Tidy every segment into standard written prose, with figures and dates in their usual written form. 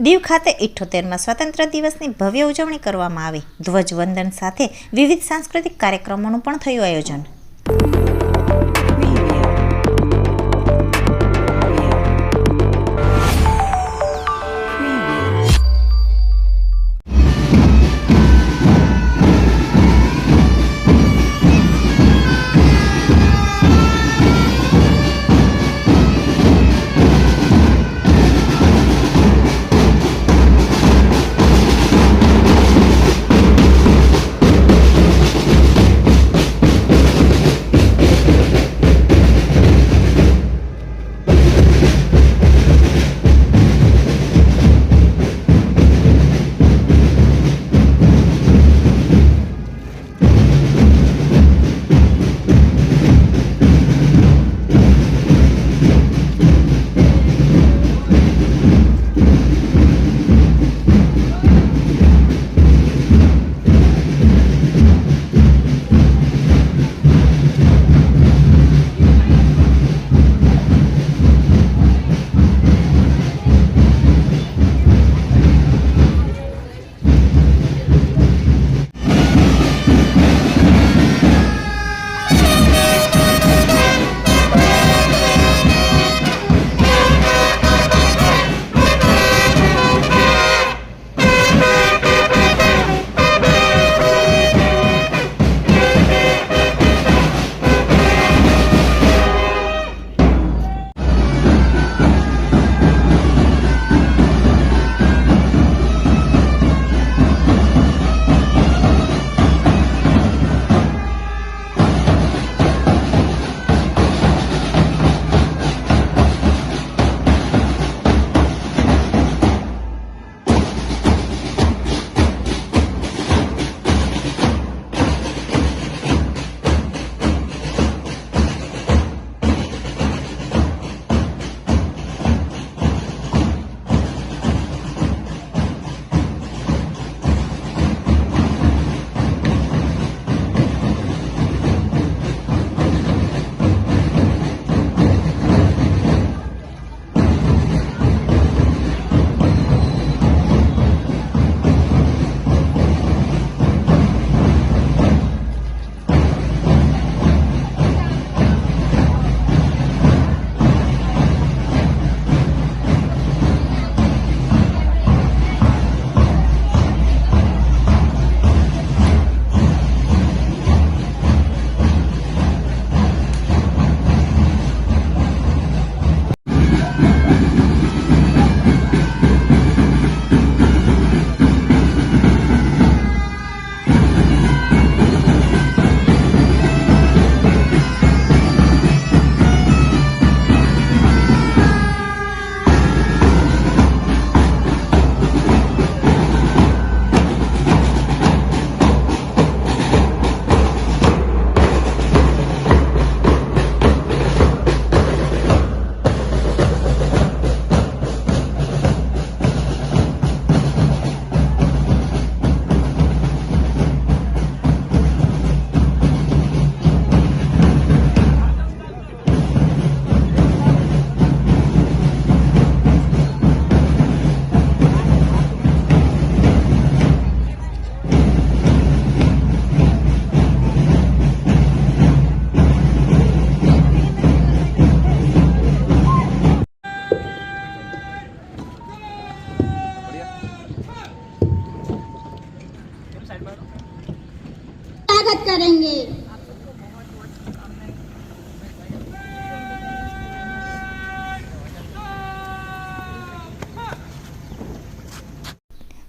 દીવ ખાતે 78માં સ્વતંત્ર દિવસની ભવ્ય ઉજવણી કરવામાં આવી. ધ્વજવંદન સાથે વિવિધ સાંસ્કૃતિક કાર્યક્રમોનું પણ થયું આયોજન. स्वागत करेंगे।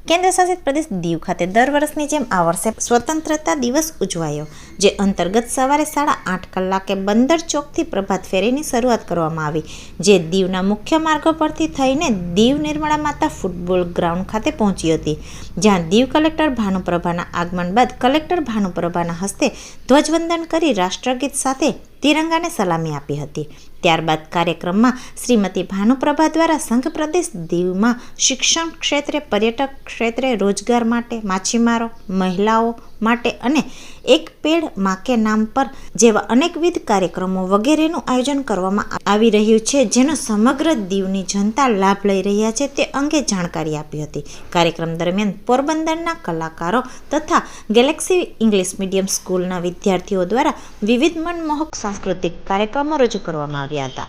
કેન્દ્ર શાસિત પ્રદેશ દીવ ખાતે દર વર્ષની જેમ આ વર્ષે સ્વતંત્રતા દિવસ ઉજવાયો, જે અંતર્ગત સવારે 8:30 કલાકે બંદર ચોકથી પ્રભાત ફેરીની શરૂઆત કરવામાં આવી, જે દીવના મુખ્ય માર્ગો પરથી થઈને દીવ નિર્મળા માતા ફૂટબોલ ગ્રાઉન્ડ ખાતે પહોંચી હતી, જ્યાં દીવ કલેક્ટર ભાનુપ્રભાના આગમન બાદ કલેક્ટર ભાનુપ્રભાના હસ્તે ધ્વજવંદન કરી રાષ્ટ્રગીત સાથે તિરંગાને સલામી આપી હતી. ત્યારબાદ કાર્યક્રમમાં શ્રીમતી ભાનુપ્રભા દ્વારા સંઘ પ્રદેશ દીવમાં શિક્ષણ ક્ષેત્રે, પર્યટક ક્ષેત્રે, રોજગાર માટે, માછીમારો, મહિલાઓ, માટે અને એક પેડ માં કે નામ પર જેવા અનેકવિધ કાર્યક્રમો વગેરેનું આયોજન કરવામાં આવી રહ્યું છે, જેનો સમગ્ર દીવની જનતા લાભ લઈ રહ્યા છે તે અંગે જાણકારી આપી હતી. કાર્યક્રમ દરમિયાન પોરબંદરના કલાકારો તથા ગેલેક્સી ઇંગ્લિશ મીડિયમ સ્કૂલના વિદ્યાર્થીઓ દ્વારા વિવિધ મનમોહક સાંસ્કૃતિક કાર્યક્રમો રજૂ કરવામાં આવ્યા હતા.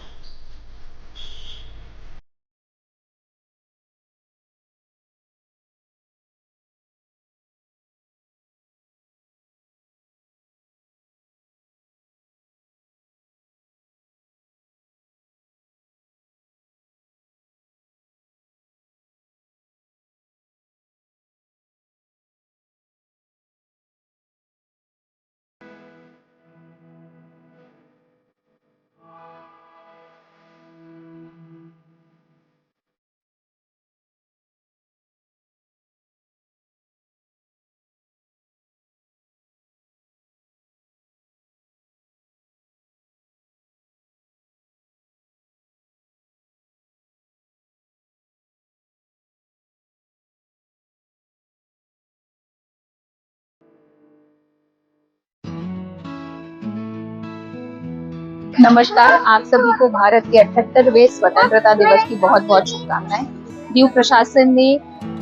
नमस्कार, आप सभी को भारत के 78वें स्वतंत्रता दिवस की बहुत बहुत शुभकामनाएं। दीव प्रशासन ने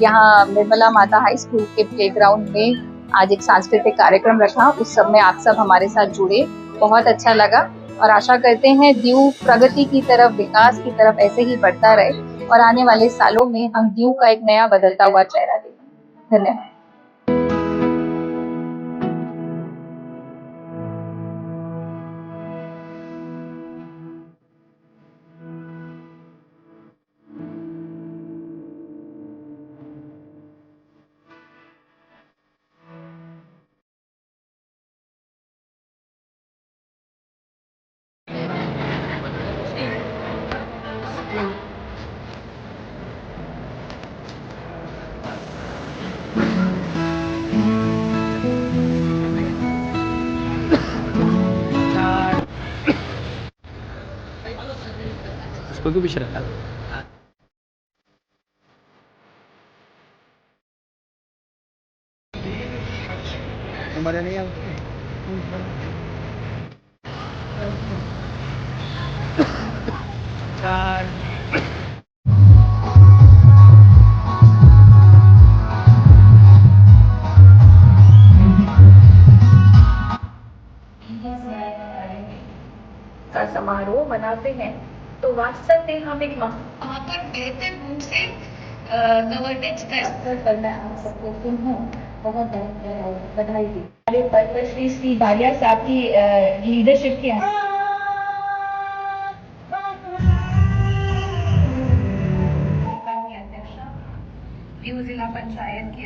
यहाँ निर्मला माता हाई स्कूल के प्लेग्राउंड में आज एक सांस्कृतिक कार्यक्रम रखा। उस सब में आप सब हमारे साथ जुड़े, बहुत अच्छा लगा और आशा करते हैं दीव प्रगति की तरफ, विकास की तरफ ऐसे ही बढ़ता रहे और आने वाले सालों में हम दीव का एक नया बदलता हुआ चेहरा देखें। धन्यवाद। उसको क्यों पीछे रखा? हमारे नहीं चार का समारोह मनाते हैं तो वास्तव में हम एक वहाँ पर बेहतर रूप से गवर्नेंस का स्तर करना आप सबको बहुत बधाई दी। हमारे पद्मश्री श्री भालिया साहब की लीडरशिप के अध्यक्षा जिला पंचायत की